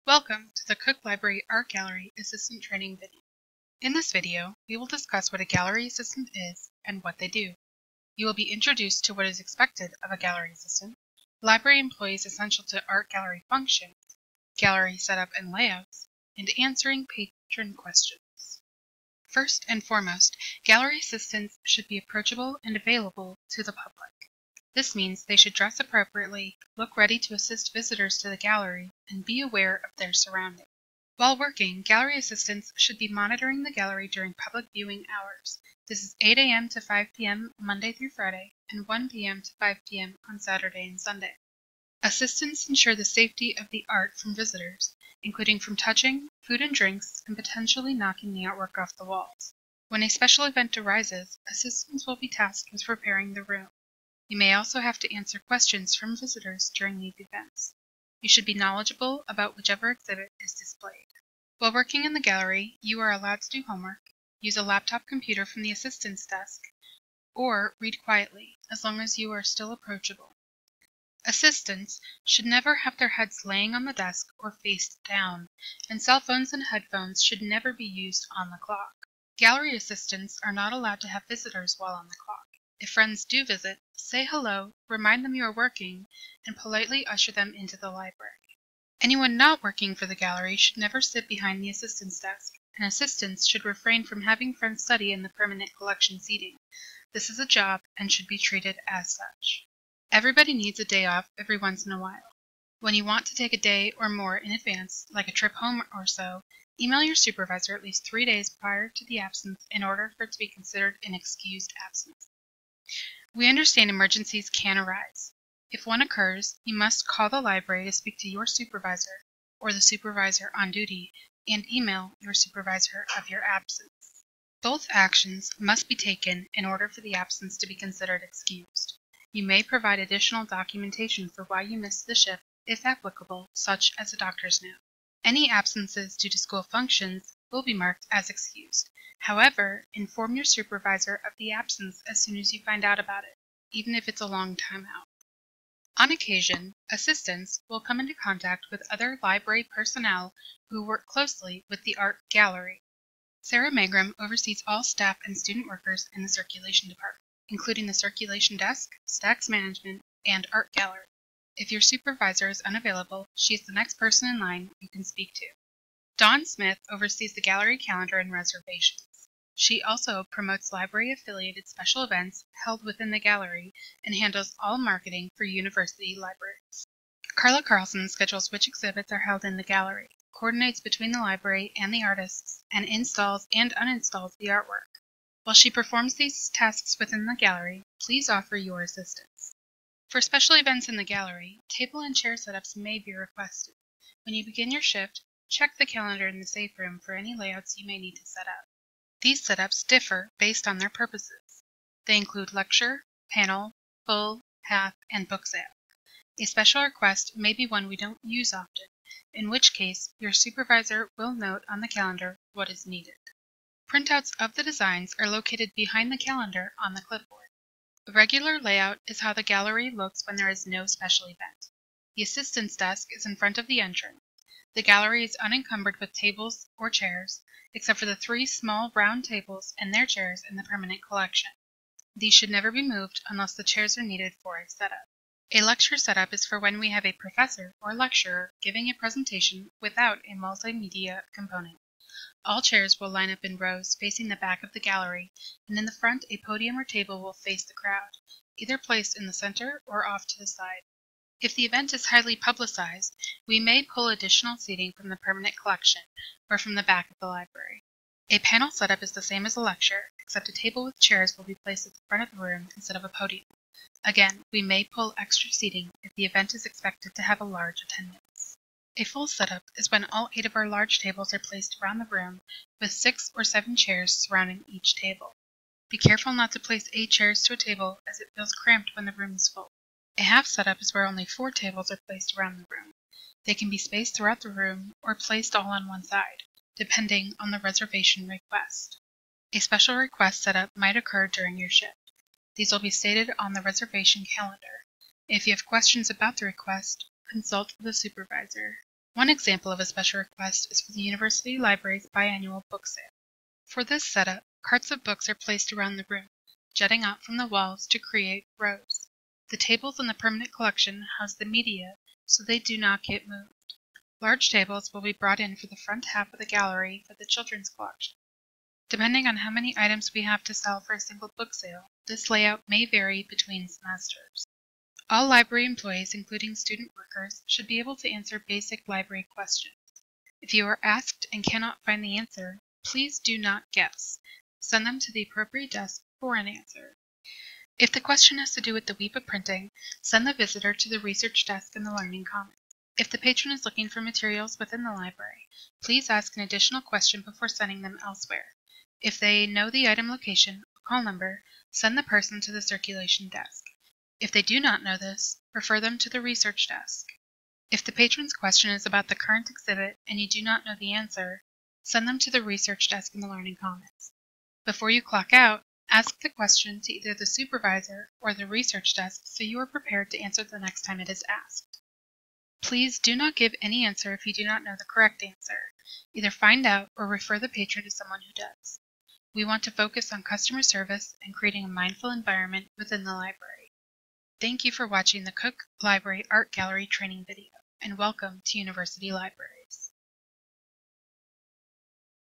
Welcome to the Cook Library Art Gallery Assistant Training video. In this video, we will discuss what a gallery assistant is and what they do. You will be introduced to what is expected of a gallery assistant, library employees essential to art gallery functions, gallery setup and layouts, and answering patron questions. First and foremost, gallery assistants should be approachable and available to the public. This means they should dress appropriately, look ready to assist visitors to the gallery, and be aware of their surroundings. While working, gallery assistants should be monitoring the gallery during public viewing hours. This is 8 a.m. to 5 p.m. Monday through Friday, and 1 p.m. to 5 p.m. on Saturday and Sunday. Assistants ensure the safety of the art from visitors, including from touching, food and drinks, and potentially knocking the artwork off the walls. When a special event arises, assistants will be tasked with preparing the room. You may also have to answer questions from visitors during these events. You should be knowledgeable about whichever exhibit is displayed. While working in the gallery, you are allowed to do homework, use a laptop computer from the assistant's desk, or read quietly, as long as you are still approachable. Assistants should never have their heads laying on the desk or face down, and cell phones and headphones should never be used on the clock. Gallery assistants are not allowed to have visitors while on the clock. If friends do visit, say hello, remind them you are working, and politely usher them into the library. Anyone not working for the gallery should never sit behind the assistant's desk, and assistants should refrain from having friends study in the permanent collection seating. This is a job and should be treated as such. Everybody needs a day off every once in a while. When you want to take a day or more in advance, like a trip home or so, email your supervisor at least 3 days prior to the absence in order for it to be considered an excused absence. We understand emergencies can arise. If one occurs, you must call the library to speak to your supervisor or the supervisor on duty and email your supervisor of your absence. Both actions must be taken in order for the absence to be considered excused. You may provide additional documentation for why you missed the shift, if applicable, such as a doctor's note. Any absences due to school functions will be marked as excused. However, inform your supervisor of the absence as soon as you find out about it, even if it's a long time out. On occasion, assistants will come into contact with other library personnel who work closely with the art gallery. Sarah Magram oversees all staff and student workers in the circulation department, including the circulation desk, stacks management, and art gallery. If your supervisor is unavailable, she is the next person in line you can speak to. Dawn Smith oversees the gallery calendar and reservations. She also promotes library-affiliated special events held within the gallery and handles all marketing for university libraries. Carla Carlson schedules which exhibits are held in the gallery, coordinates between the library and the artists, and installs and uninstalls the artwork. While she performs these tasks within the gallery, please offer your assistance. For special events in the gallery, table and chair setups may be requested. When you begin your shift, check the calendar in the safe room for any layouts you may need to set up. These setups differ based on their purposes. They include lecture, panel, full, half, and book sale. A special request may be one we don't use often, in which case your supervisor will note on the calendar what is needed. Printouts of the designs are located behind the calendar on the clipboard. The regular layout is how the gallery looks when there is no special event. The assistant's desk is in front of the entrance. The gallery is unencumbered with tables or chairs, except for the 3 small round tables and their chairs in the permanent collection. These should never be moved unless the chairs are needed for a setup. A lecture setup is for when we have a professor or lecturer giving a presentation without a multimedia component. All chairs will line up in rows facing the back of the gallery, and in the front a podium or table will face the crowd, either placed in the center or off to the side. If the event is highly publicized, we may pull additional seating from the permanent collection or from the back of the library. A panel setup is the same as a lecture, except a table with chairs will be placed at the front of the room instead of a podium. Again, we may pull extra seating if the event is expected to have a large attendance. A full setup is when all 8 of our large tables are placed around the room with 6 or 7 chairs surrounding each table. Be careful not to place 8 chairs to a table as it feels cramped when the room is full. A half setup is where only 4 tables are placed around the room. They can be spaced throughout the room or placed all on one side, depending on the reservation request. A special request setup might occur during your shift. These will be stated on the reservation calendar. If you have questions about the request, consult with a supervisor. One example of a special request is for the University Library's biannual book sale. For this setup, carts of books are placed around the room, jutting out from the walls to create rows. The tables in the permanent collection house the media so they do not get moved. Large tables will be brought in for the front half of the gallery for the children's collection. Depending on how many items we have to sell for a single book sale, this layout may vary between semesters. All library employees, including student workers, should be able to answer basic library questions. If you are asked and cannot find the answer, please do not guess. Send them to the appropriate desk for an answer. If the question has to do with the week of printing, send the visitor to the research desk in the Learning Commons. If the patron is looking for materials within the library, please ask an additional question before sending them elsewhere. If they know the item location or call number, send the person to the circulation desk. If they do not know this, refer them to the research desk. If the patron's question is about the current exhibit and you do not know the answer, send them to the research desk in the Learning Commons. Before you clock out, ask the question to either the supervisor or the research desk so you are prepared to answer the next time it is asked. Please do not give any answer if you do not know the correct answer. Either find out or refer the patron to someone who does. We want to focus on customer service and creating a mindful environment within the library. Thank you for watching the Cook Library Art Gallery training video, and welcome to University Library.